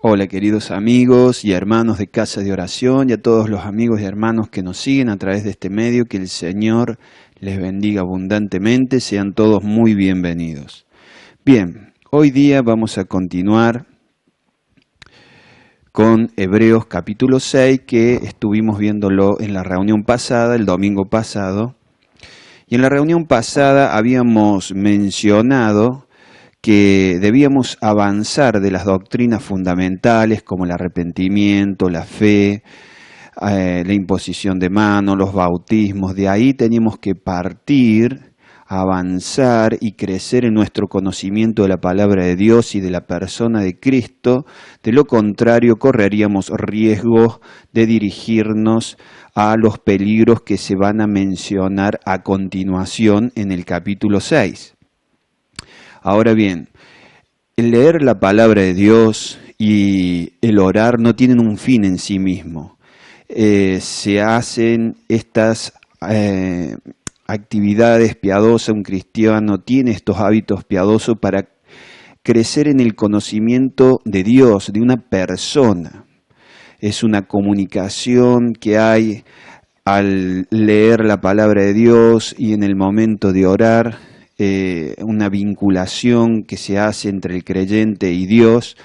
Hola queridos amigos y hermanos de Casa de Oración y a todos los amigos y hermanos que nos siguen a través de este medio, que el Señor les bendiga abundantemente, sean todos muy bienvenidos. Bien, hoy día vamos a continuar con Hebreos capítulo 6, que estuvimos viéndolo en la reunión pasada, el domingo pasado, y en la reunión pasada habíamos mencionado que debíamos avanzar de las doctrinas fundamentales como el arrepentimiento, la fe, la imposición de manos, los bautismos. De ahí teníamos que partir, avanzar y crecer en nuestro conocimiento de la palabra de Dios y de la persona de Cristo. De lo contrario, correríamos riesgo de dirigirnos a los peligros que se van a mencionar a continuación en el capítulo 6. Ahora bien, el leer la palabra de Dios y el orar no tienen un fin en sí mismo. Se hacen estas actividades piadosas, un cristiano tiene estos hábitos piadosos para crecer en el conocimiento de Dios, de una persona. Es una comunicación que hay al leer la palabra de Dios y en el momento de orar. Una vinculación que se hace entre el creyente y Dios,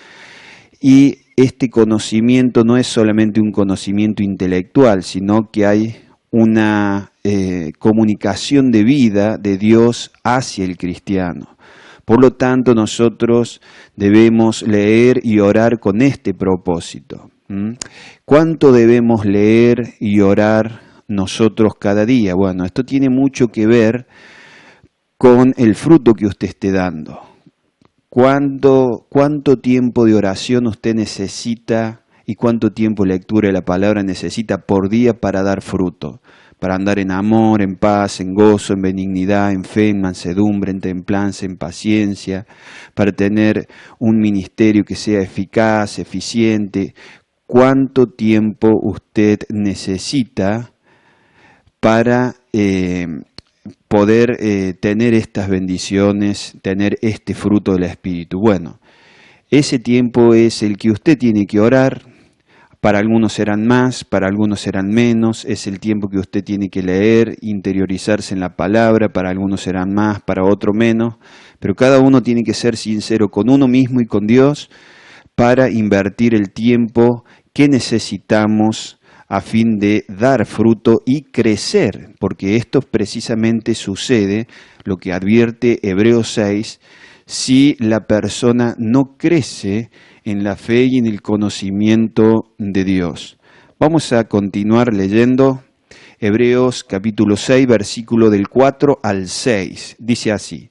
y este conocimiento no es solamente un conocimiento intelectual, sino que hay una comunicación de vida de Dios hacia el cristiano. Por lo tanto, nosotros debemos leer y orar con este propósito. ¿Cuánto debemos leer y orar nosotros cada día? Bueno, esto tiene mucho que ver con el fruto que usted esté dando. ¿Cuánto tiempo de oración usted necesita y cuánto tiempo de lectura de la palabra necesita por día para dar fruto? Para andar en amor, en paz, en gozo, en benignidad, en fe, en mansedumbre, en templanza, en paciencia, para tener un ministerio que sea eficaz, eficiente. ¿Cuánto tiempo usted necesita para poder tener estas bendiciones, tener este fruto del Espíritu? Bueno, ese tiempo es el que usted tiene que orar. Para algunos serán más, para algunos serán menos. Es el tiempo que usted tiene que leer, interiorizarse en la palabra. Para algunos serán más, para otros menos. Pero cada uno tiene que ser sincero con uno mismo y con Dios para invertir el tiempo que necesitamos a fin de dar fruto y crecer, porque esto precisamente sucede, lo que advierte Hebreos 6, si la persona no crece en la fe y en el conocimiento de Dios. Vamos a continuar leyendo Hebreos capítulo 6, versículo del 4 al 6. Dice así: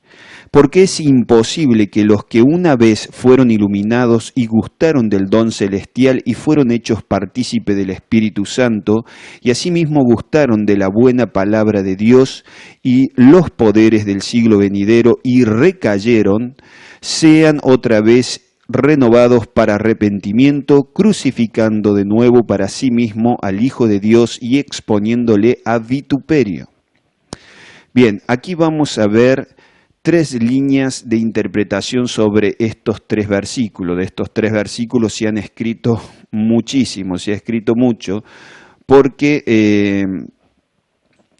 porque es imposible que los que una vez fueron iluminados y gustaron del don celestial y fueron hechos partícipe del Espíritu Santo, y asimismo gustaron de la buena palabra de Dios y los poderes del siglo venidero y recayeron, sean otra vez renovados para arrepentimiento, crucificando de nuevo para sí mismo al Hijo de Dios y exponiéndole a vituperio. Bien, aquí vamos a ver tres líneas de interpretación sobre estos tres versículos. De estos tres versículos se han escrito muchísimo, se ha escrito mucho, porque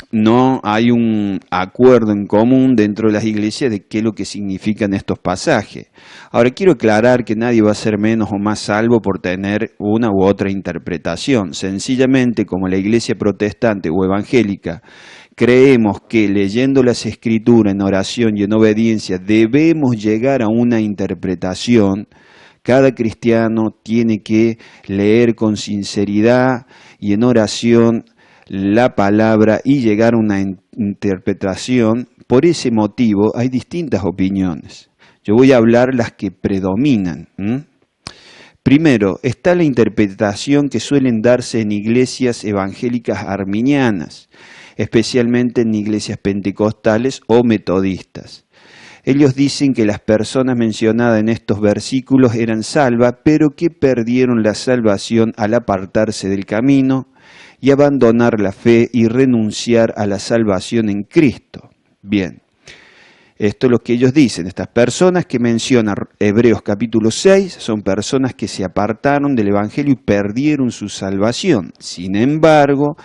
no hay un acuerdo en común dentro de las iglesias de qué es lo que significan estos pasajes. Ahora, quiero aclarar que nadie va a ser menos o más salvo por tener una u otra interpretación. Sencillamente, como la iglesia protestante o evangélica creemos que leyendo las Escrituras en oración y en obediencia debemos llegar a una interpretación, cada cristiano tiene que leer con sinceridad y en oración la palabra y llegar a una interpretación. Por ese motivo hay distintas opiniones. Yo voy a hablar las que predominan. Primero, está la interpretación que suelen darse en iglesias evangélicas arminianas, especialmente en iglesias pentecostales o metodistas. Ellos dicen que las personas mencionadas en estos versículos eran salvas, pero que perdieron la salvación al apartarse del camino y abandonar la fe y renunciar a la salvación en Cristo. Bien, Esto es lo que ellos dicen. Estas personas que menciona Hebreos capítulo 6 son personas que se apartaron del Evangelio y perdieron su salvación. Sin embargo,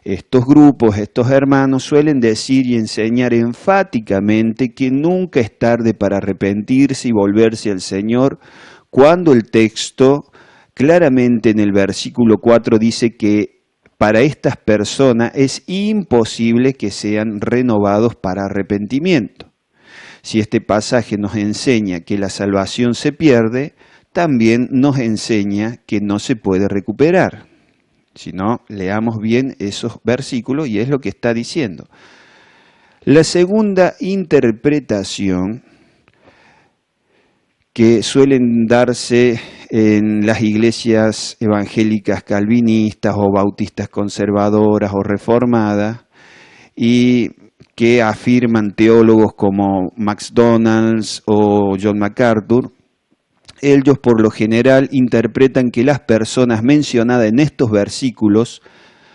estos grupos, estos hermanos suelen decir y enseñar enfáticamente que nunca es tarde para arrepentirse y volverse al Señor, cuando el texto claramente en el versículo 4 dice que para estas personas es imposible que sean renovados para arrepentimiento. Si este pasaje nos enseña que la salvación se pierde, también nos enseña que no se puede recuperar. Si no, leamos bien esos versículos y es lo que está diciendo. La segunda interpretación que suelen darse en las iglesias evangélicas calvinistas o bautistas conservadoras o reformadas y que afirman teólogos como Max Donalds o John MacArthur, ellos por lo general interpretan que las personas mencionadas en estos versículos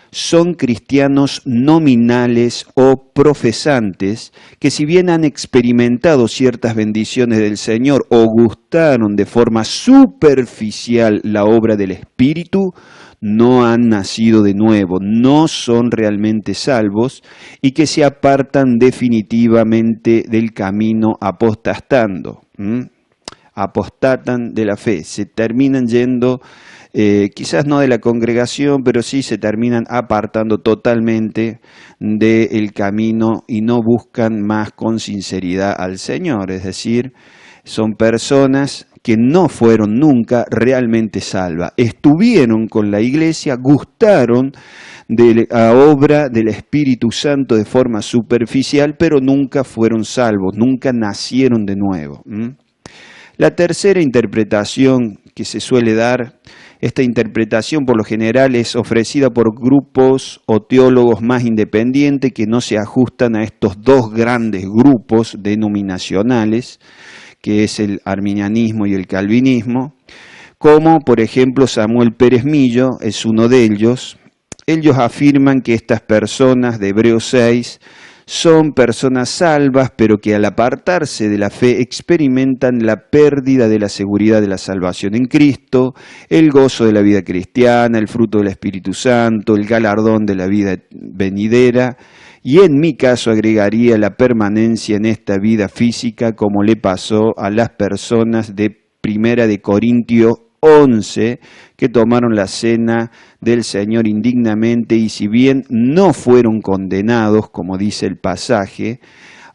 son cristianos nominales o profesantes que si bien han experimentado ciertas bendiciones del Señor o gustaron de forma superficial la obra del Espíritu, no han nacido de nuevo, no son realmente salvos y que se apartan definitivamente del camino apostatando. Apostatan de la fe, se terminan yendo, quizás no de la congregación, pero sí se terminan apartando totalmente del camino y no buscan más con sinceridad al Señor. Es decir, son personas que no fueron nunca realmente salvas. Estuvieron con la iglesia, gustaron de la obra del Espíritu Santo de forma superficial, pero nunca fueron salvos, nunca nacieron de nuevo. La tercera interpretación que se suele dar, esta interpretación por lo general es ofrecida por grupos o teólogos más independientes que no se ajustan a estos dos grandes grupos denominacionales, que es el arminianismo y el calvinismo, como por ejemplo Samuel Pérez Millo es uno de ellos. Ellos afirman que estas personas de Hebreos 6 son personas salvas, pero que al apartarse de la fe experimentan la pérdida de la seguridad de la salvación en Cristo, el gozo de la vida cristiana, el fruto del Espíritu Santo, el galardón de la vida venidera, y en mi caso agregaría la permanencia en esta vida física, como le pasó a las personas de Primera de Corintios 11, que tomaron la cena del Señor indignamente y si bien no fueron condenados, como dice el pasaje,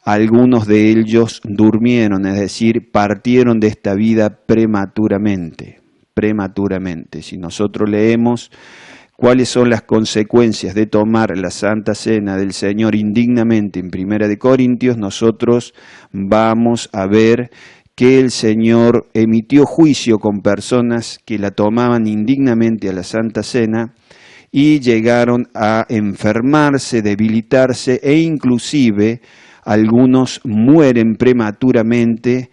algunos de ellos durmieron, es decir, partieron de esta vida prematuramente. Si nosotros leemos cuáles son las consecuencias de tomar la Santa Cena del Señor indignamente en Primera de Corintios, nosotros vamos a ver que el Señor emitió juicio con personas que la tomaban indignamente a la Santa Cena y llegaron a enfermarse, debilitarse e inclusive algunos mueren prematuramente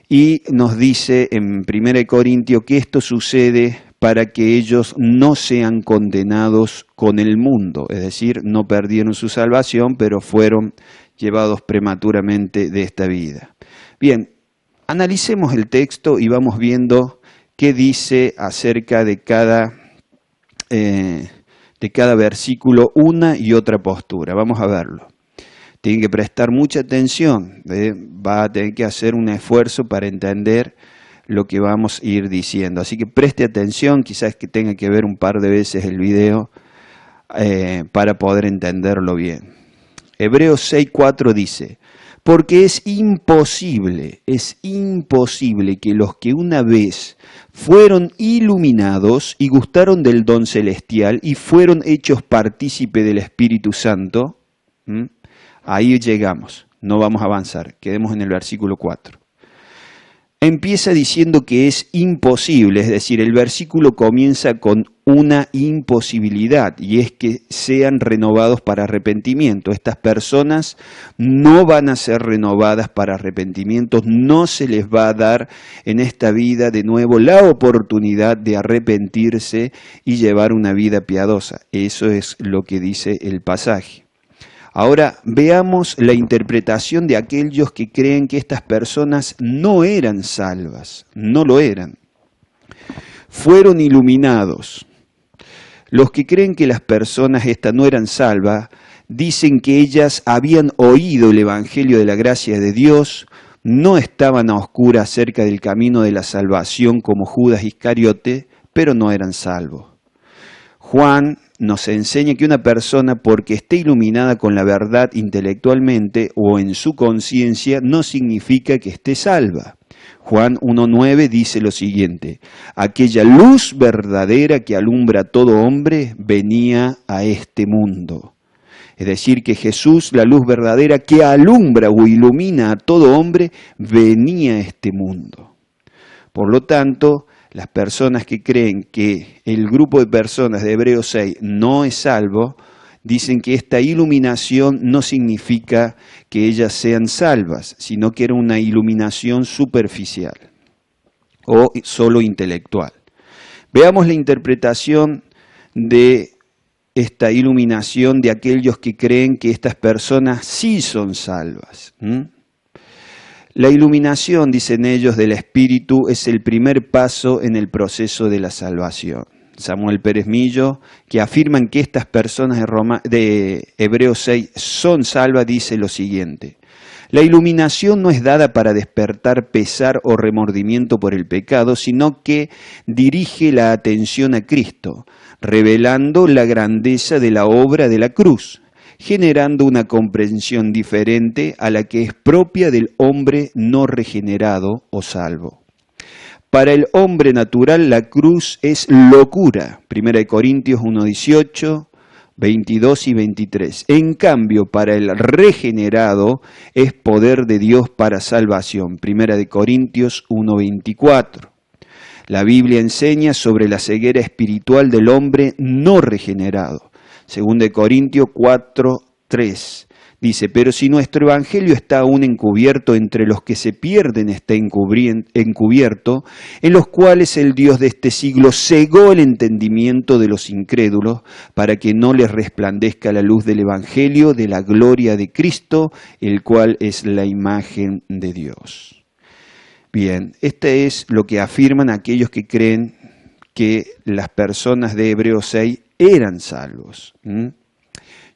y nos dice en 1 Corintios que esto sucede para que ellos no sean condenados con el mundo, es decir, no perdieron su salvación, pero fueron llevados prematuramente de esta vida. Bien, analicemos el texto y vamos viendo qué dice acerca de cada versículo una y otra postura. Vamos a verlo. Tienen que prestar mucha atención, va a tener que hacer un esfuerzo para entender lo que vamos a ir diciendo. Así que preste atención, quizás que tenga que ver un par de veces el video para poder entenderlo bien. Hebreos 6:4 dice: porque es imposible que los que una vez fueron iluminados y gustaron del don celestial y fueron hechos partícipe del Espíritu Santo, ahí llegamos, no vamos a avanzar, quedemos en el versículo 4. Empieza diciendo que es imposible, es decir, el versículo comienza con una imposibilidad y es que sean renovados para arrepentimiento. Estas personas no van a ser renovadas para arrepentimiento, no se les va a dar en esta vida de nuevo la oportunidad de arrepentirse y llevar una vida piadosa. Eso es lo que dice el pasaje. Ahora veamos la interpretación de aquellos que creen que estas personas no eran salvas, no lo eran. Fueron iluminados. Los que creen que las personas estas no eran salvas, dicen que ellas habían oído el Evangelio de la gracia de Dios, no estaban a oscuras acerca del camino de la salvación como Judas Iscariote, pero no eran salvos. Juan nos enseña que una persona, porque esté iluminada con la verdad intelectualmente o en su conciencia, no significa que esté salva. Juan 1.9 dice lo siguiente: aquella luz verdadera que alumbra a todo hombre venía a este mundo. Es decir, que Jesús, la luz verdadera que alumbra o ilumina a todo hombre, venía a este mundo. Por lo tanto, las personas que creen que el grupo de personas de Hebreos 6 no es salvo, dicen que esta iluminación no significa que ellas sean salvas, sino que era una iluminación superficial o solo intelectual. Veamos la interpretación de esta iluminación de aquellos que creen que estas personas sí son salvas. La iluminación, dicen ellos, del Espíritu es el primer paso en el proceso de la salvación. Samuel Pérez Millo, que afirman que estas personas de Hebreos 6 son salvas, dice lo siguiente: la iluminación no es dada para despertar pesar o remordimiento por el pecado, sino que dirige la atención a Cristo, revelando la grandeza de la obra de la cruz, generando una comprensión diferente a la que es propia del hombre no regenerado o salvo. Para el hombre natural la cruz es locura, 1 Corintios 1.18, 22 y 23. En cambio, para el regenerado es poder de Dios para salvación, 1 Corintios 1.24. La Biblia enseña sobre la ceguera espiritual del hombre no regenerado, 2 Corintios 4.3. Dice: pero si nuestro evangelio está aún encubierto, entre los que se pierden está encubierto, en los cuales el Dios de este siglo cegó el entendimiento de los incrédulos, para que no les resplandezca la luz del evangelio de la gloria de Cristo, el cual es la imagen de Dios. Bien, este es lo que afirman aquellos que creen que las personas de Hebreos 6 eran salvos.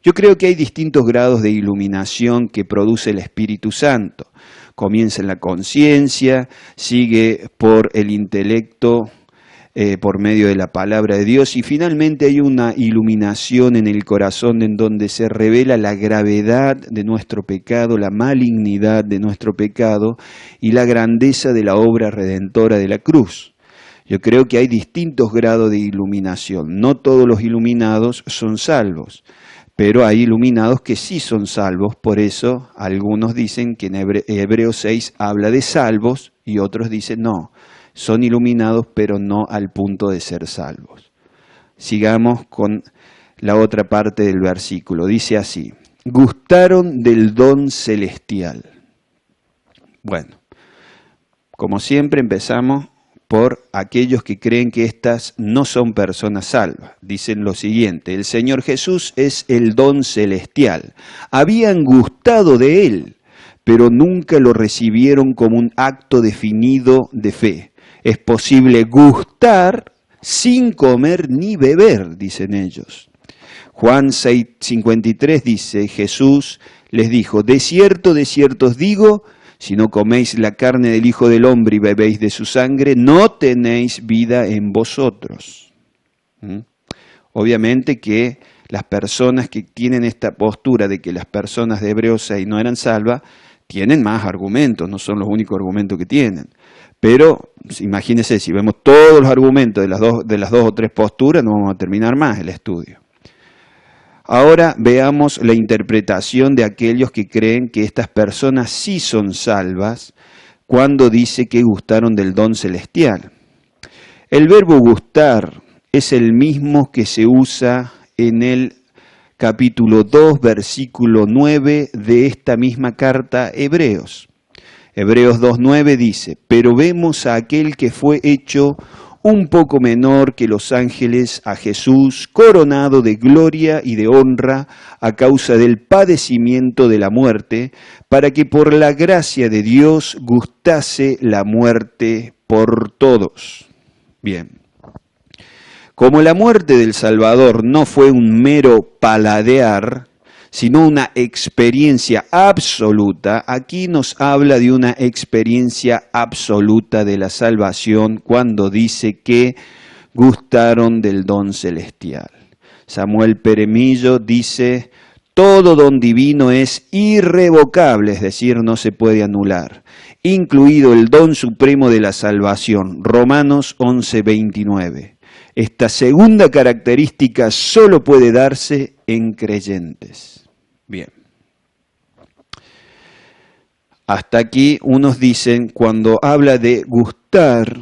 Yo creo que hay distintos grados de iluminación que produce el Espíritu Santo. Comienza en la conciencia, sigue por el intelecto, por medio de la palabra de Dios, y finalmente hay una iluminación en el corazón en donde se revela la gravedad de nuestro pecado, la malignidad de nuestro pecado y la grandeza de la obra redentora de la cruz. Yo creo que hay distintos grados de iluminación. No todos los iluminados son salvos, pero hay iluminados que sí son salvos. Por eso algunos dicen que en Hebreos 6 habla de salvos y otros dicen no, son iluminados pero no al punto de ser salvos. Sigamos con la otra parte del versículo. Dice así: gustaron del don celestial. Bueno, como siempre empezamos por aquellos que creen que estas no son personas salvas. Dicen lo siguiente: el Señor Jesús es el don celestial. Habían gustado de Él, pero nunca lo recibieron como un acto definido de fe. Es posible gustar sin comer ni beber, dicen ellos. Juan 6:53 dice: Jesús les dijo: de cierto os digo, si no coméis la carne del Hijo del Hombre y bebéis de su sangre, no tenéis vida en vosotros. Obviamente que las personas que tienen esta postura de que las personas de Hebreos 6 no eran salvas, tienen más argumentos, no son los únicos argumentos que tienen. Pero imagínense, si vemos todos los argumentos de las dos o tres posturas, no vamos a terminar más el estudio. Ahora veamos la interpretación de aquellos que creen que estas personas sí son salvas cuando dice que gustaron del don celestial. El verbo gustar es el mismo que se usa en el capítulo 2, versículo 9 de esta misma carta Hebreos. Hebreos 2.9 dice: pero vemos a aquel que fue hecho un poco menor que los ángeles a Jesús, coronado de gloria y de honra a causa del padecimiento de la muerte, para que por la gracia de Dios gustase la muerte por todos. Bien. Como la muerte del Salvador no fue un mero paladear, sino una experiencia absoluta, aquí nos habla de una experiencia absoluta de la salvación cuando dice que gustaron del don celestial. Samuel Peremillo dice, todo don divino es irrevocable, es decir, no se puede anular, incluido el don supremo de la salvación, Romanos 11:29. Esta segunda característica solo puede darse en creyentes. Bien. Hasta aquí unos dicen, cuando habla de gustar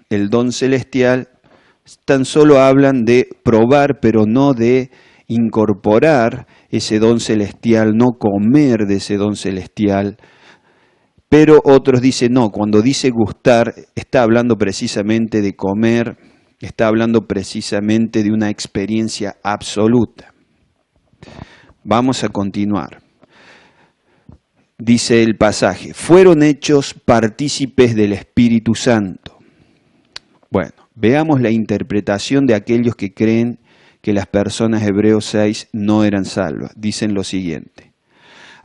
el don celestial, tan solo hablan de probar, pero no de incorporar ese don celestial, no comer de ese don celestial. Pero otros dicen, no, cuando dice gustar, está hablando precisamente de comer, está hablando precisamente de una experiencia absoluta. Vamos a continuar. Dice el pasaje, fueron hechos partícipes del Espíritu Santo. Bueno, veamos la interpretación de aquellos que creen que las personas, Hebreos 6, no eran salvas. Dicen lo siguiente.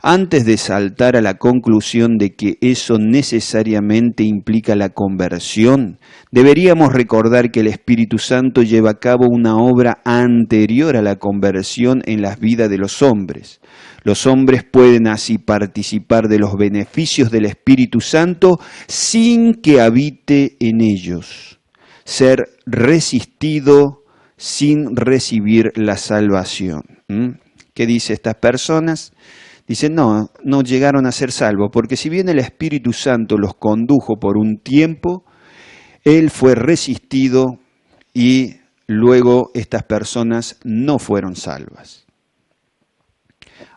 Antes de saltar a la conclusión de que eso necesariamente implica la conversión, deberíamos recordar que el Espíritu Santo lleva a cabo una obra anterior a la conversión en las vidas de los hombres. Los hombres pueden así participar de los beneficios del Espíritu Santo sin que habite en ellos, ser resistido sin recibir la salvación. ¿Qué dice estas personas? Dicen, no llegaron a ser salvos, porque si bien el Espíritu Santo los condujo por un tiempo, Él fue resistido y luego estas personas no fueron salvas.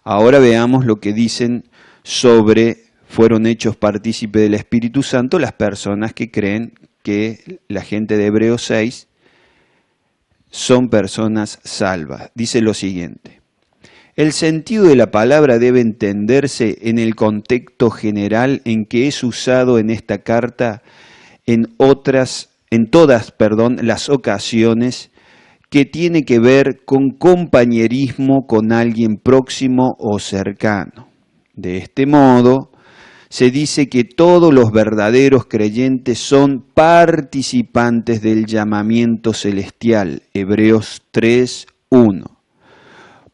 Ahora veamos lo que dicen sobre fueron hechos partícipes del Espíritu Santo las personas que creen que la gente de Hebreos 6 son personas salvas. Dice lo siguiente. El sentido de la palabra debe entenderse en el contexto general en que es usado en esta carta en todas las ocasiones que tiene que ver con compañerismo con alguien próximo o cercano. De este modo, se dice que todos los verdaderos creyentes son participantes del llamamiento celestial, Hebreos 3:1.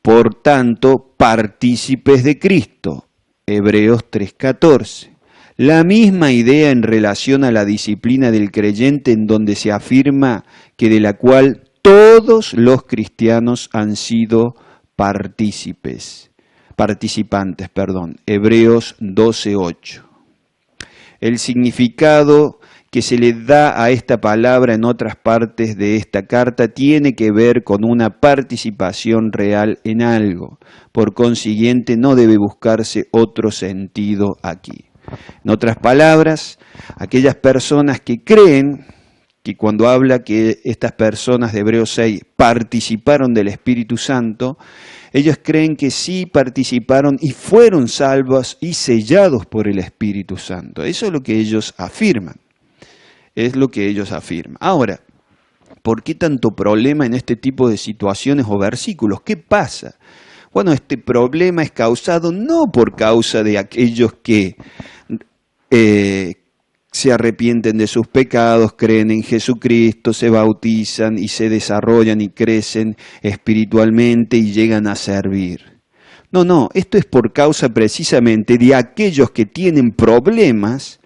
Por tanto, partícipes de Cristo, Hebreos 3:14. La misma idea en relación a la disciplina del creyente en donde se afirma que de la cual todos los cristianos han sido participantes, Hebreos 12:8. El significado que se le da a esta palabra en otras partes de esta carta tiene que ver con una participación real en algo. Por consiguiente, no debe buscarse otro sentido aquí. En otras palabras, aquellas personas que creen que cuando habla que estas personas de Hebreos 6 participaron del Espíritu Santo, ellos creen que sí participaron y fueron salvos y sellados por el Espíritu Santo. Eso es lo que ellos afirman. Ahora, ¿por qué tanto problema en este tipo de situaciones o versículos? ¿Qué pasa? Bueno, este problema es causado no por causa de aquellos que se arrepienten de sus pecados, creen en Jesucristo, se bautizan y se desarrollan y crecen espiritualmente y llegan a servir. No, esto es por causa precisamente de aquellos que tienen problemas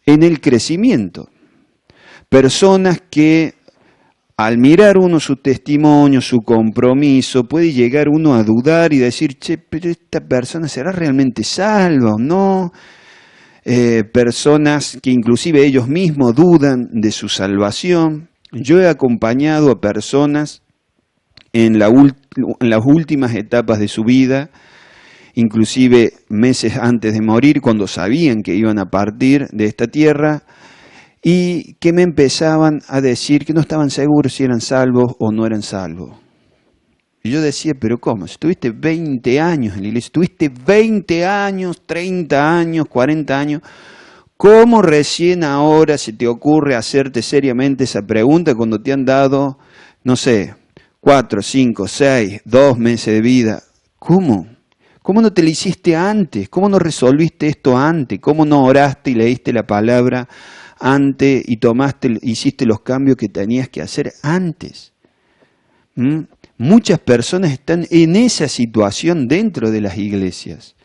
en el crecimiento. Personas que al mirar uno su testimonio, su compromiso, puede llegar uno a dudar y decir, pero esta persona será realmente salva o no. Personas que inclusive ellos mismos dudan de su salvación. Yo he acompañado a personas en las últimas etapas de su vida, inclusive meses antes de morir, cuando sabían que iban a partir de esta tierra, y que me empezaban a decir que no estaban seguros si eran salvos o no eran salvos. Y yo decía, pero ¿cómo? Si estuviste 20 años en la iglesia, estuviste 20 años, 30 años, 40 años, ¿cómo recién ahora se te ocurre hacerte seriamente esa pregunta cuando te han dado, no sé, 4, 5, 6, 2 meses de vida? ¿Cómo? ¿Cómo no te lo hiciste antes? ¿Cómo no resolviste esto antes? ¿Cómo no oraste y leíste la palabra antes y hiciste los cambios que tenías que hacer antes? Muchas personas están en esa situación dentro de las iglesias.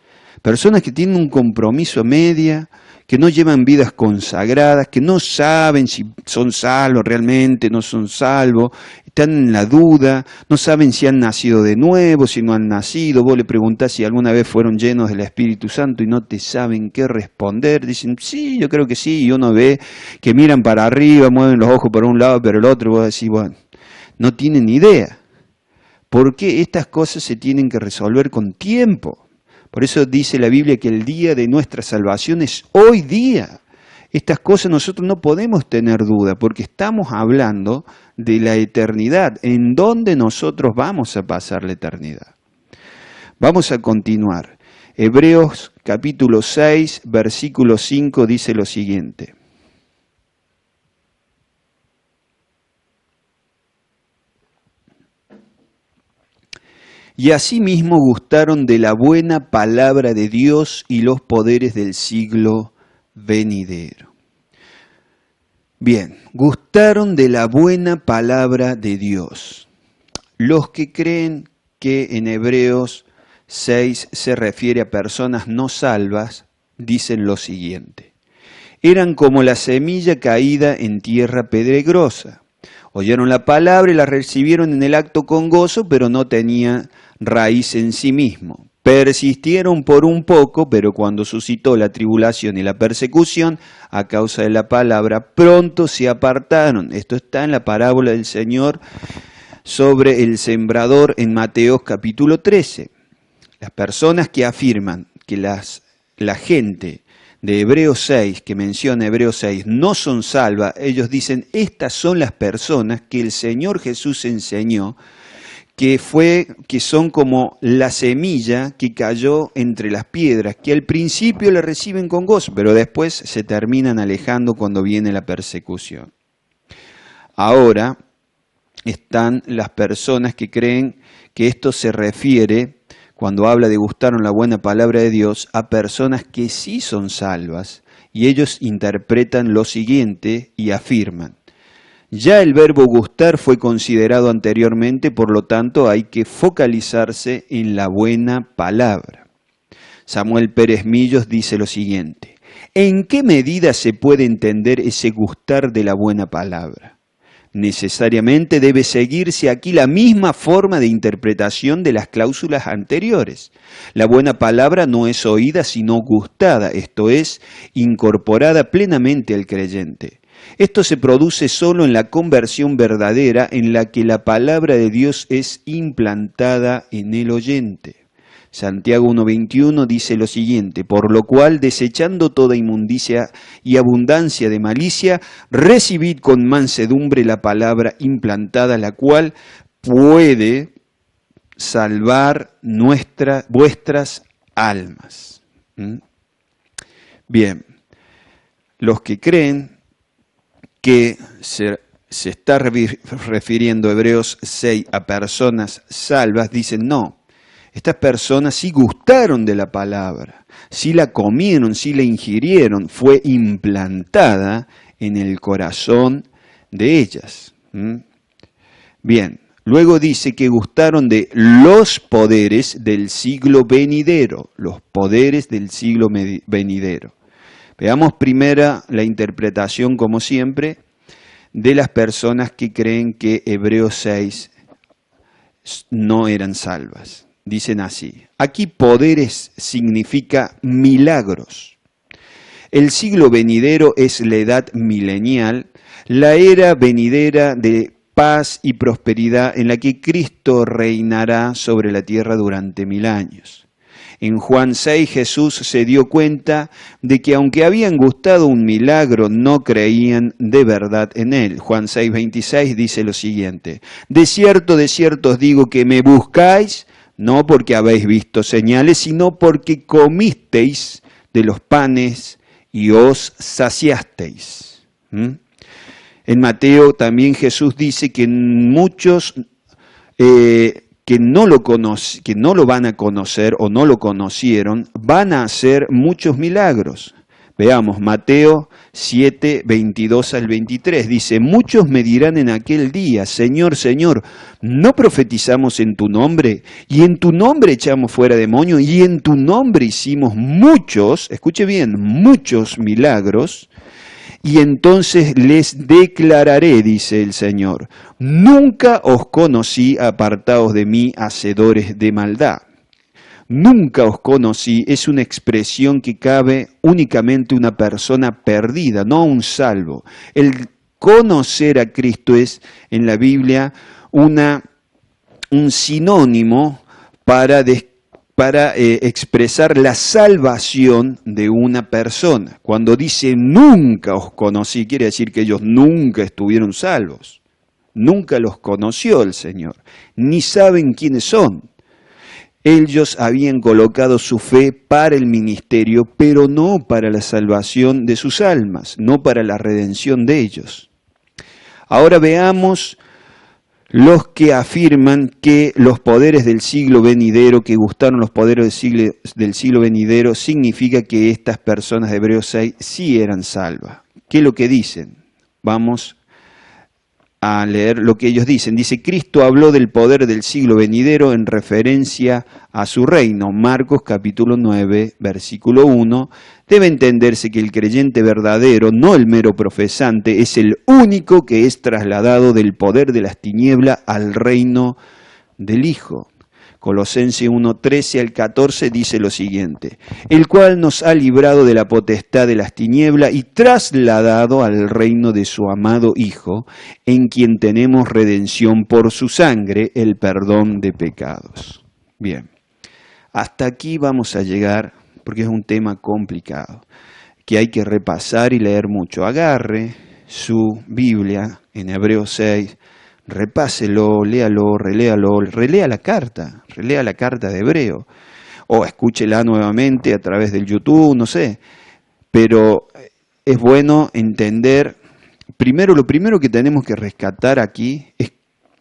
Personas que tienen un compromiso a media, que no llevan vidas consagradas, que no saben si son salvos realmente, no son salvos, están en la duda, no saben si han nacido de nuevo, si no han nacido. Vos le preguntás si alguna vez fueron llenos del Espíritu Santo y no te saben qué responder. Dicen, sí, yo creo que sí, y uno ve que miran para arriba, mueven los ojos para un lado, pero el otro, vos decís, bueno, no tienen ni idea. Porque estas cosas se tienen que resolver con tiempo. Por eso dice la Biblia que el día de nuestra salvación es hoy día. Estas cosas nosotros no podemos tener duda, porque estamos hablando de la eternidad, en donde nosotros vamos a pasar la eternidad. Vamos a continuar. Hebreos capítulo 6, versículo 5 dice lo siguiente. Y asimismo gustaron de la buena palabra de Dios y los poderes del siglo venidero. Bien, gustaron de la buena palabra de Dios. Los que creen que en Hebreos 6 se refiere a personas no salvas, dicen lo siguiente. Eran como la semilla caída en tierra pedregosa. Oyeron la palabra y la recibieron en el acto con gozo, pero no tenía raíz en sí mismo. Persistieron por un poco, pero cuando suscitó la tribulación y la persecución, a causa de la palabra, pronto se apartaron. Esto está en la parábola del Señor sobre el sembrador en Mateo capítulo 13. Las personas que afirman que la gente de Hebreos 6, que menciona Hebreos 6, no son salvas, ellos dicen, estas son las personas que el Señor Jesús enseñó, que son como la semilla que cayó entre las piedras, que al principio la reciben con gozo, pero después se terminan alejando cuando viene la persecución. Ahora están las personas que creen que esto se refiere, cuando habla de gustaron la buena palabra de Dios, a personas que sí son salvas, y ellos interpretan lo siguiente y afirman. Ya el verbo gustar fue considerado anteriormente, por lo tanto hay que focalizarse en la buena palabra. Samuel Pérez Millos dice lo siguiente, ¿en qué medida se puede entender ese gustar de la buena palabra? Necesariamente debe seguirse aquí la misma forma de interpretación de las cláusulas anteriores. La buena palabra no es oída sino gustada, esto es, incorporada plenamente al creyente. Esto se produce solo en la conversión verdadera en la que la palabra de Dios es implantada en el oyente. Santiago 1:21 dice lo siguiente, por lo cual, desechando toda inmundicia y abundancia de malicia, recibid con mansedumbre la palabra implantada, la cual puede salvar vuestras almas. Bien, los que creen que se está refiriendo Hebreos 6 a personas salvas, dicen no. Estas personas sí gustaron de la palabra, sí la comieron, sí la ingirieron, fue implantada en el corazón de ellas. Bien, luego dice que gustaron de los poderes del siglo venidero, los poderes del siglo venidero. Veamos primero la interpretación, como siempre, de las personas que creen que Hebreos 6 no eran salvas. Dicen así, aquí poderes significa milagros. El siglo venidero es la edad milenial, la era venidera de paz y prosperidad en la que Cristo reinará sobre la tierra durante 1000 años. En Juan 6 Jesús se dio cuenta de que aunque habían gustado un milagro, no creían de verdad en él. Juan 6:26 dice lo siguiente: de cierto os digo que me buscáis, no porque habéis visto señales, sino porque comisteis de los panes y os saciasteis. En Mateo también Jesús dice que muchos que no lo van a conocer o no lo conocieron, van a hacer muchos milagros. Veamos, Mateo 7, 22 al 23, dice: muchos me dirán en aquel día, Señor, Señor, ¿no profetizamos en tu nombre? Y en tu nombre echamos fuera demonios, y en tu nombre hicimos muchos, escuche bien, muchos milagros. Y entonces les declararé, dice el Señor, nunca os conocí, apartaos de mí, hacedores de maldad. Nunca os conocí es una expresión que cabe únicamente una persona perdida, no un salvo. El conocer a Cristo es en la Biblia un sinónimo para expresar la salvación de una persona. Cuando dice nunca os conocí, quiere decir que ellos nunca estuvieron salvos. Nunca los conoció el Señor, ni saben quiénes son. Ellos habían colocado su fe para el ministerio, pero no para la salvación de sus almas, no para la redención de ellos. Ahora veamos los que afirman que los poderes del siglo venidero, que gustaron los poderes del siglo venidero, significa que estas personas de Hebreos 6 sí eran salvas. ¿Qué es lo que dicen? Vamos a leer lo que ellos dicen. Dice: Cristo habló del poder del siglo venidero en referencia a su reino. Marcos capítulo 9, versículo 1. Debe entenderse que el creyente verdadero, no el mero profesante, es el único que es trasladado del poder de las tinieblas al reino del Hijo. Colosenses 1, 13 al 14 dice lo siguiente: el cual nos ha librado de la potestad de las tinieblas y trasladado al reino de su amado Hijo, en quien tenemos redención por su sangre, el perdón de pecados. Bien, hasta aquí vamos a llegar, porque es un tema complicado, que hay que repasar y leer mucho. Agarre su Biblia en Hebreos 6, repáselo, léalo, reléalo, relea la carta de Hebreo, o escúchela nuevamente a través del YouTube, no sé, pero es bueno entender, lo primero que tenemos que rescatar aquí es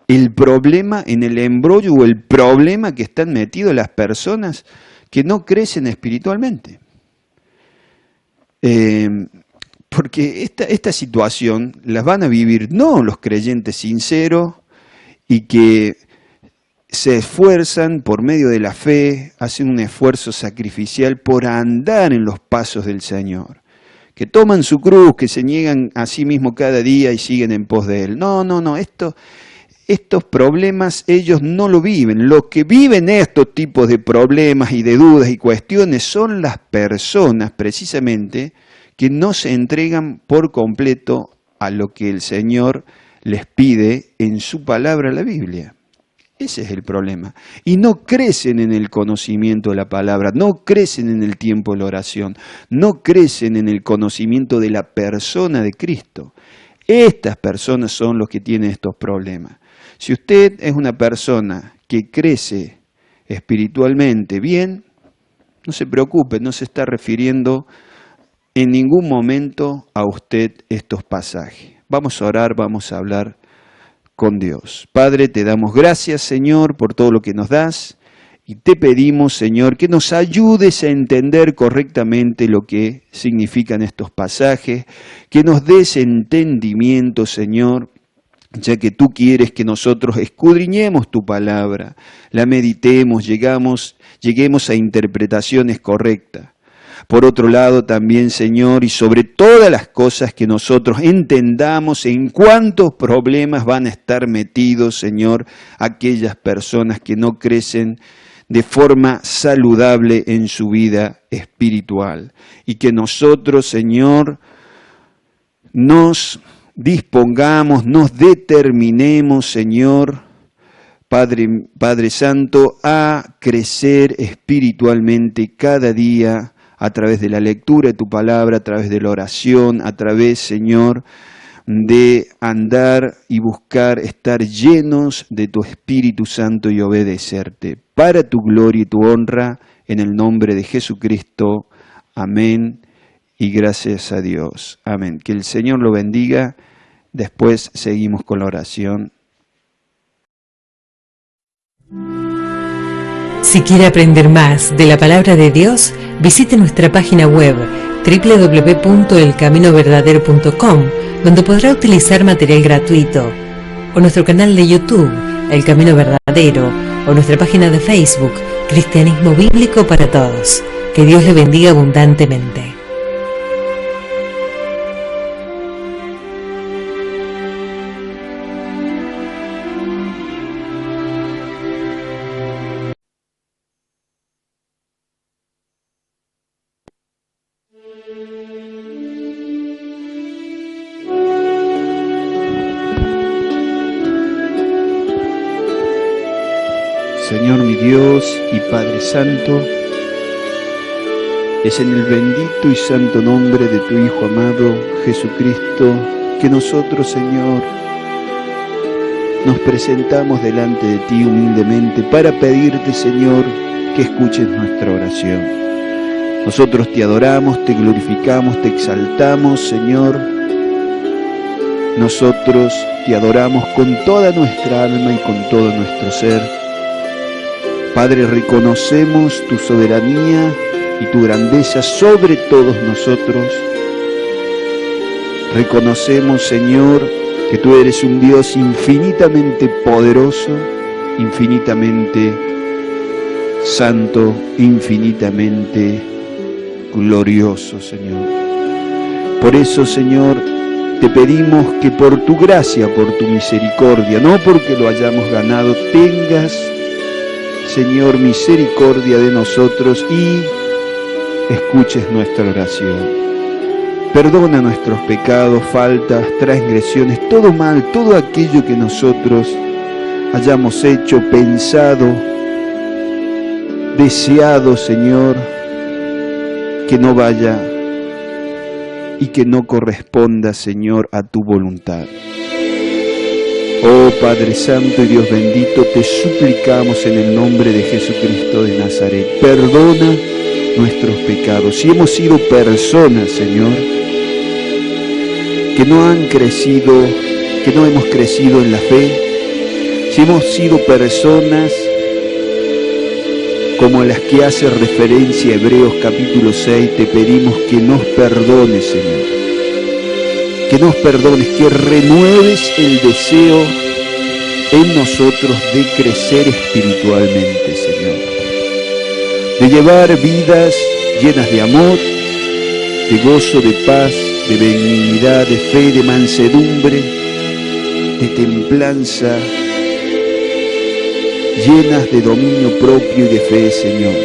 el problema en el embrollo o el problema que están metidos las personas que no crecen espiritualmente. Porque esta situación las van a vivir no los creyentes sinceros y que se esfuerzan por medio de la fe, hacen un esfuerzo sacrificial por andar en los pasos del Señor, que toman su cruz, que se niegan a sí mismo cada día y siguen en pos de Él. No, estos problemas ellos no lo viven. Los que viven estos tipos de problemas y de dudas y cuestiones son las personas precisamente que no se entregan por completo a lo que el Señor les pide en su palabra, la Biblia. Ese es el problema. Y no crecen en el conocimiento de la palabra, no crecen en el tiempo de la oración, no crecen en el conocimiento de la persona de Cristo. Estas personas son los que tienen estos problemas. Si usted es una persona que crece espiritualmente bien, no se preocupe, no se está refiriendo en ningún momento a usted estos pasajes. Vamos a orar, vamos a hablar con Dios. Padre, te damos gracias, Señor, por todo lo que nos das, y te pedimos, Señor, que nos ayudes a entender correctamente lo que significan estos pasajes, que nos des entendimiento, Señor, ya que tú quieres que nosotros escudriñemos tu palabra, la meditemos, lleguemos a interpretaciones correctas. Por otro lado también, Señor, y sobre todas las cosas que nosotros entendamos en cuántos problemas van a estar metidos, Señor, aquellas personas que no crecen de forma saludable en su vida espiritual. Y que nosotros, Señor, nos dispongamos, nos determinemos, Señor, Padre Santo, a crecer espiritualmente cada día a través de la lectura de tu palabra, a través de la oración, a través, Señor, de andar y buscar estar llenos de tu Espíritu Santo y obedecerte. Para tu gloria y tu honra, en el nombre de Jesucristo. Amén y gracias a Dios. Amén. Que el Señor lo bendiga. Después seguimos con la oración. Si quiere aprender más de la Palabra de Dios, visite nuestra página web www.elcaminoverdadero.com, donde podrá utilizar material gratuito, o nuestro canal de YouTube, El Camino Verdadero, o nuestra página de Facebook, Cristianismo Bíblico para Todos. Que Dios le bendiga abundantemente. Señor mi Dios y Padre Santo, es en el bendito y santo nombre de tu Hijo amado, Jesucristo, que nosotros, Señor, nos presentamos delante de ti humildemente para pedirte, Señor, que escuches nuestra oración. Nosotros te adoramos, te glorificamos, te exaltamos, Señor. Nosotros te adoramos con toda nuestra alma y con todo nuestro ser. Padre, reconocemos tu soberanía y tu grandeza sobre todos nosotros. Reconocemos, Señor, que tú eres un Dios infinitamente poderoso, infinitamente santo, infinitamente glorioso, Señor. Por eso, Señor, te pedimos que por tu gracia, por tu misericordia, no porque lo hayamos ganado, tengas, Señor, misericordia de nosotros y escuches nuestra oración. Perdona nuestros pecados, faltas, transgresiones, todo mal, todo aquello que nosotros hayamos hecho, pensado, deseado, Señor, que no vaya y que no corresponda, Señor, a tu voluntad. Oh Padre Santo y Dios bendito, te suplicamos en el nombre de Jesucristo de Nazaret, perdona nuestros pecados. Si hemos sido personas, Señor, que no han crecido, que no hemos crecido en la fe, si hemos sido personas como las que hace referencia Hebreos capítulo 6, te pedimos que nos perdones, Señor. Que nos perdones, que renueves el deseo en nosotros de crecer espiritualmente, Señor. De llevar vidas llenas de amor, de gozo, de paz, de benignidad, de fe, de mansedumbre, de templanza, llenas de dominio propio y de fe, Señor.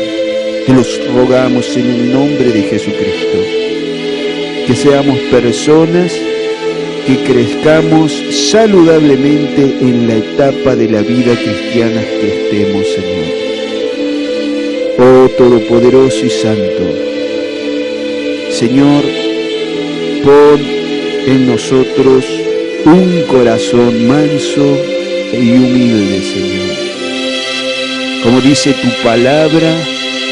Te los rogamos en el nombre de Jesucristo. Que seamos personas que crezcamos saludablemente en la etapa de la vida cristiana que estemos, Señor. Oh Todopoderoso y Santo, Señor, pon en nosotros un corazón manso y humilde, Señor. Como dice tu palabra,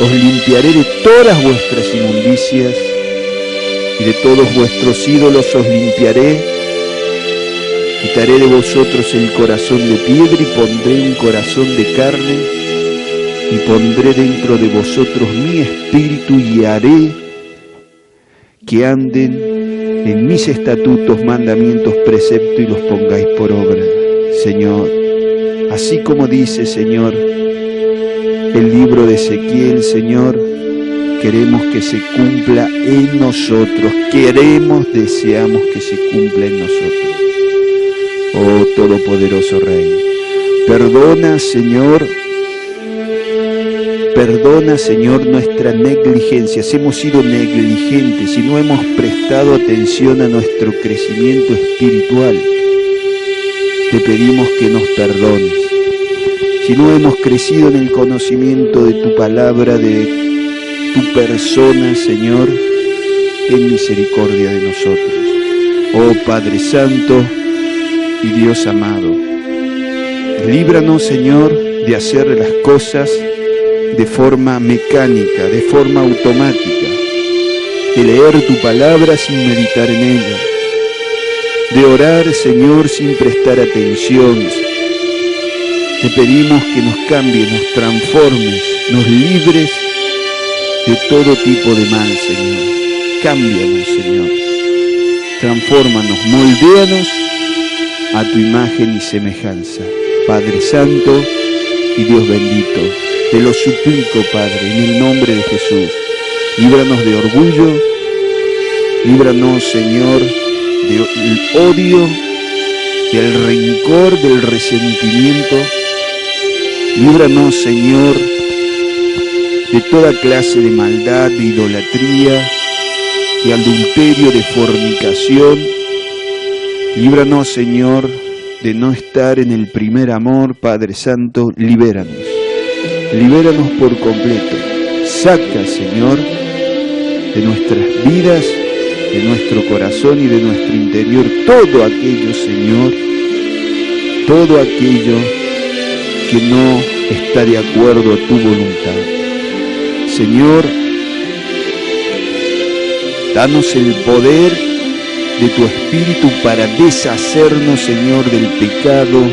os limpiaré de todas vuestras inmundicias y de todos vuestros ídolos os limpiaré. Quitaré de vosotros el corazón de piedra y pondré un corazón de carne, y pondré dentro de vosotros mi espíritu y haré que anden en mis estatutos, mandamientos, preceptos y los pongáis por obra, Señor. Así como dice, Señor, el libro de Ezequiel, Señor, queremos que se cumpla en nosotros, queremos, deseamos que se cumpla en nosotros. Oh Todopoderoso Rey, perdona, Señor, nuestra negligencia. Si hemos sido negligentes, si no hemos prestado atención a nuestro crecimiento espiritual, te pedimos que nos perdones. si no hemos crecido en el conocimiento de tu palabra, de tu persona, Señor, ten misericordia de nosotros. Oh Padre Santo y Dios amado, líbranos, Señor, de hacer las cosas de forma mecánica, de forma automática, de leer tu palabra sin meditar en ella, de orar, Señor, sin prestar atención. Te pedimos que nos cambies, nos transformes, nos libres de todo tipo de mal, Señor. Cámbianos, Señor. Transfórmanos, moldéanos a tu imagen y semejanza. Padre Santo y Dios bendito, te lo suplico, Padre, en el nombre de Jesús. Líbranos de orgullo, líbranos, Señor, del odio, del rencor, del resentimiento. Líbranos, Señor, de toda clase de maldad, de idolatría, de adulterio, de fornicación. Líbranos, Señor, de no estar en el primer amor. Padre Santo, libéranos. Libéranos por completo. Saca, Señor, de nuestras vidas, de nuestro corazón y de nuestro interior todo aquello, Señor, todo aquello que no está de acuerdo a tu voluntad. Señor, danos el poder de tu Espíritu para deshacernos, Señor, del pecado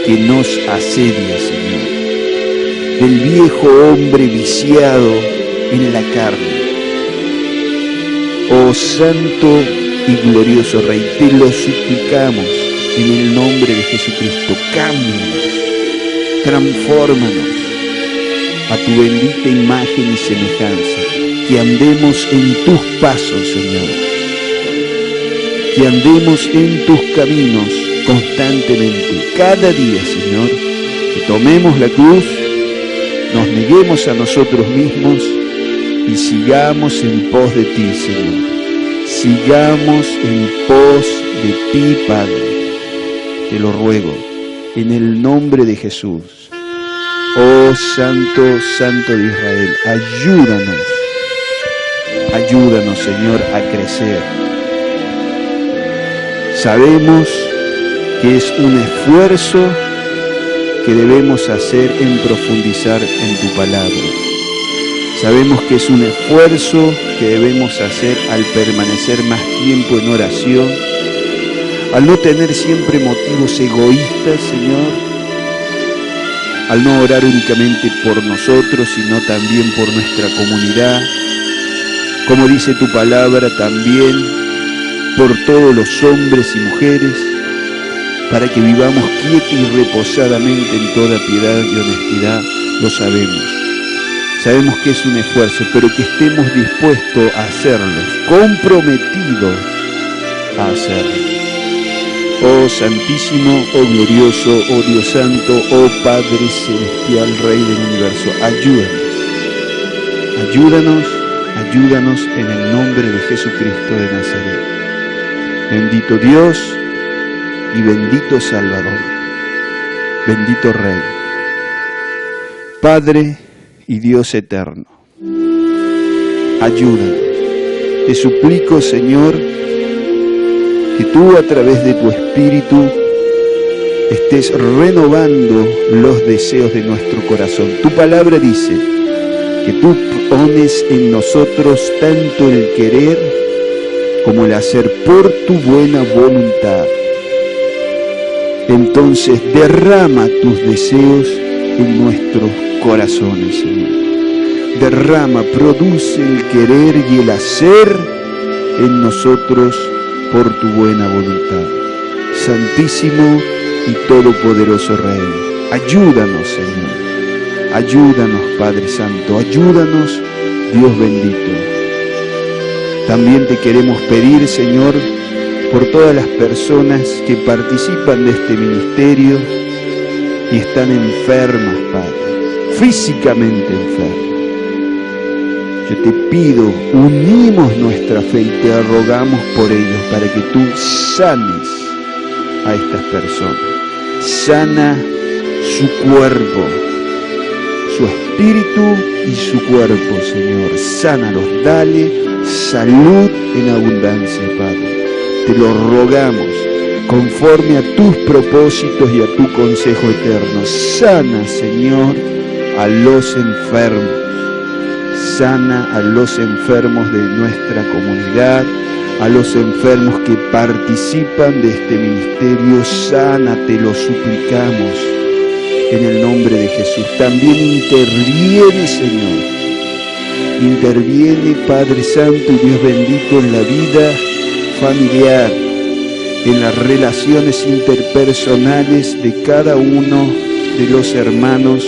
que nos asedia, Señor, del viejo hombre viciado en la carne. Oh Santo y glorioso Rey, te lo suplicamos en el nombre de Jesucristo. Cámbianos, transfórmanos a tu bendita imagen y semejanza, que andemos en tus pasos, Señor, que andemos en tus caminos constantemente, cada día, Señor, que tomemos la cruz, nos neguemos a nosotros mismos y sigamos en pos de ti, Señor. Sigamos en pos de ti, Padre. Te lo ruego, en el nombre de Jesús. Oh Santo, Santo de Israel, ayúdanos. Ayúdanos, Señor, a crecer. Sabemos que es un esfuerzo que debemos hacer en profundizar en tu palabra. Sabemos que es un esfuerzo que debemos hacer al permanecer más tiempo en oración, al no tener siempre motivos egoístas, Señor, al no orar únicamente por nosotros, sino también por nuestra comunidad, como dice tu palabra también, por todos los hombres y mujeres, para que vivamos quieta y reposadamente en toda piedad y honestidad. Lo sabemos. Sabemos que es un esfuerzo, pero que estemos dispuestos a hacerlo, comprometidos a hacerlo. Oh Santísimo, oh Glorioso, oh Dios Santo, oh Padre Celestial, Rey del Universo, ayúdanos. Ayúdanos, ayúdanos en el nombre de Jesucristo de Nazaret. Bendito Dios y bendito Salvador, bendito Rey, Padre y Dios eterno, ayúdanos. Te suplico, Señor, que tú a través de tu Espíritu estés renovando los deseos de nuestro corazón. Tu palabra dice que tú pones en nosotros tanto el querer como el hacer por tu buena voluntad. Entonces derrama tus deseos en nuestros corazones, Señor. Derrama, produce el querer y el hacer en nosotros por tu buena voluntad. Santísimo y todopoderoso Rey, ayúdanos, Señor. Ayúdanos, Padre Santo. Ayúdanos, Dios bendito. También te queremos pedir, Señor, por todas las personas que participan de este ministerio y están enfermas, Padre, físicamente enfermas. Yo te pido, unimos nuestra fe y te rogamos por ellos para que tú sanes a estas personas. Sana su cuerpo, su espíritu y su cuerpo, Señor. Sánalos, dale salud en abundancia, Padre. Te lo rogamos, conforme a tus propósitos y a tu consejo eterno. Sana, Señor, a los enfermos. Sana a los enfermos de nuestra comunidad, a los enfermos que participan de este ministerio. Sana, te lo suplicamos, en el nombre de Jesús. También interviene, Señor. Interviene, Padre Santo y Dios bendito, en la vida familiar, en las relaciones interpersonales de cada uno de los hermanos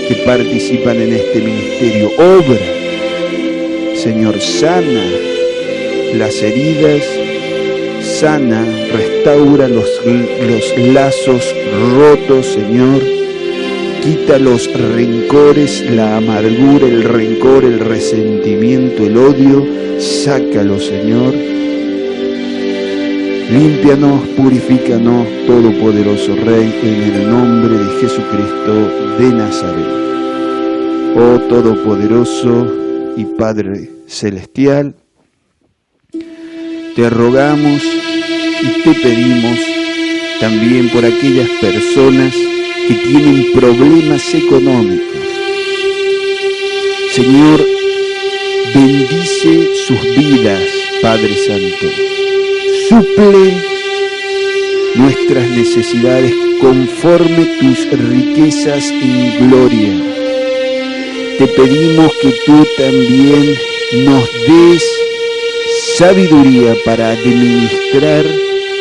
que participan en este ministerio. Obra, Señor, sana las heridas, sana, restaura los lazos rotos, Señor. Quita los rencores, la amargura, el rencor, el resentimiento, el odio. Sácalo, Señor. Límpianos, purifícanos, Todopoderoso Rey, en el nombre de Jesucristo de Nazaret. Oh Todopoderoso y Padre Celestial, te rogamos y te pedimos también por aquellas personas que tienen problemas económicos. Señor, bendice sus vidas, Padre Santo. Suple nuestras necesidades conforme tus riquezas en gloria. Te pedimos que tú también nos des sabiduría para administrar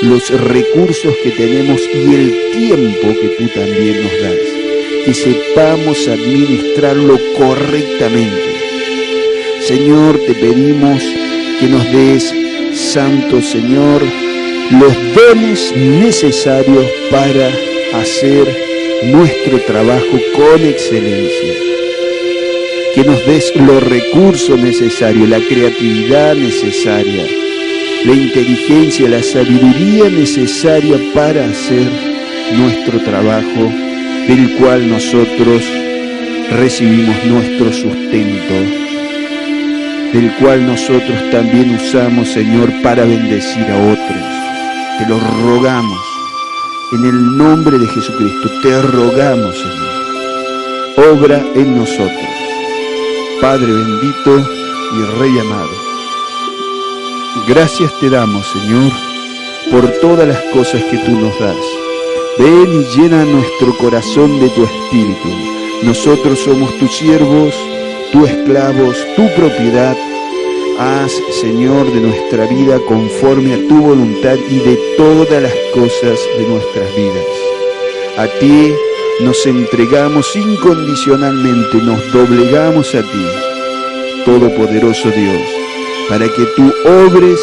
los recursos que tenemos y el tiempo que tú también nos das. Que sepamos administrarlo correctamente. Señor, te pedimos que nos des, Santo Señor, los dones necesarios para hacer nuestro trabajo con excelencia. Que nos des los recursos necesarios, la creatividad necesaria, la inteligencia, la sabiduría necesaria para hacer nuestro trabajo, del cual nosotros recibimos nuestro sustento, del cual nosotros también usamos, Señor, para bendecir a otros. Te lo rogamos, en el nombre de Jesucristo, te rogamos, Señor, obra en nosotros. Padre bendito y Rey amado, gracias te damos, Señor, por todas las cosas que tú nos das. Ven y llena nuestro corazón de tu Espíritu. Nosotros somos tus siervos, tus esclavos, tu propiedad. Haz, Señor, de nuestra vida conforme a tu voluntad y de todas las cosas de nuestras vidas. A ti nos entregamos incondicionalmente, nos doblegamos a ti, Todopoderoso Dios, para que tú obres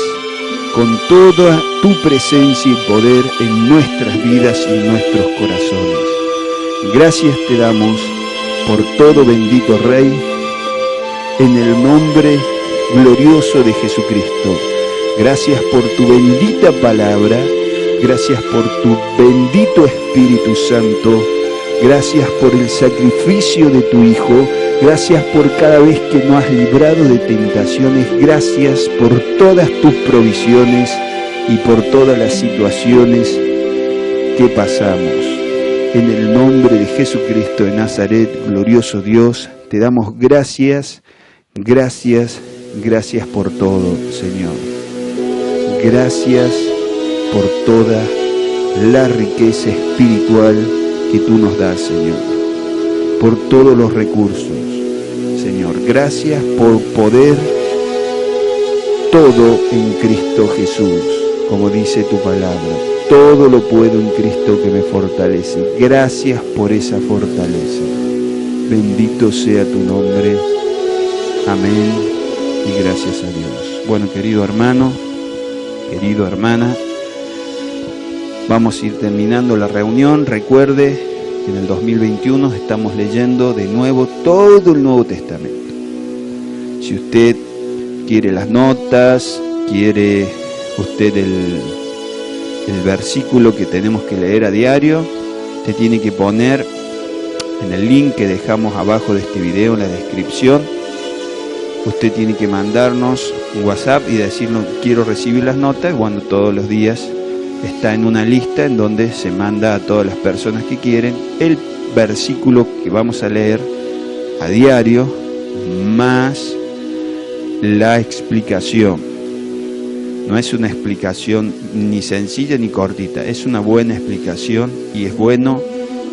con toda tu presencia y poder en nuestras vidas y en nuestros corazones. Gracias te damos por todo, bendito Rey, en el nombre glorioso de Jesucristo. Gracias por tu bendita palabra, gracias por tu bendito Espíritu Santo, gracias por el sacrificio de tu Hijo, gracias por cada vez que nos has librado de tentaciones, gracias por todas tus provisiones y por todas las situaciones que pasamos. En el nombre de Jesucristo de Nazaret, glorioso Dios, te damos gracias, gracias, gracias por todo, Señor. Gracias por toda la riqueza espiritual que tú nos das, Señor. Por todos los recursos, Señor. Gracias por poder todo en Cristo Jesús, como dice tu palabra. Todo lo puedo en Cristo que me fortalece. Gracias por esa fortaleza. Bendito sea tu nombre. Amén y gracias a Dios. Bueno, querido hermano, querido hermana, vamos a ir terminando la reunión. Recuerde que en el 2021 estamos leyendo de nuevo todo el Nuevo Testamento. Si usted quiere las notas, quiere usted el versículo que tenemos que leer a diario, usted tiene que poner en el link que dejamos abajo de este video, en la descripción. Usted tiene que mandarnos un WhatsApp y decirnos: quiero recibir las notas. Bueno, todos los días está en una lista en donde se manda a todas las personas que quieren el versículo que vamos a leer a diario, más la explicación. No es una explicación ni sencilla ni cortita, es una buena explicación, y es bueno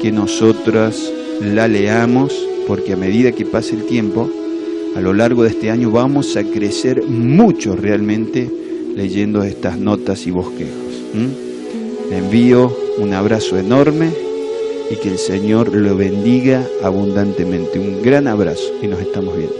que nosotras la leamos, porque a medida que pase el tiempo, a lo largo de este año vamos a crecer mucho realmente leyendo estas notas y bosquejos. Le envío un abrazo enorme y que el Señor lo bendiga abundantemente. Un gran abrazo y nos estamos viendo.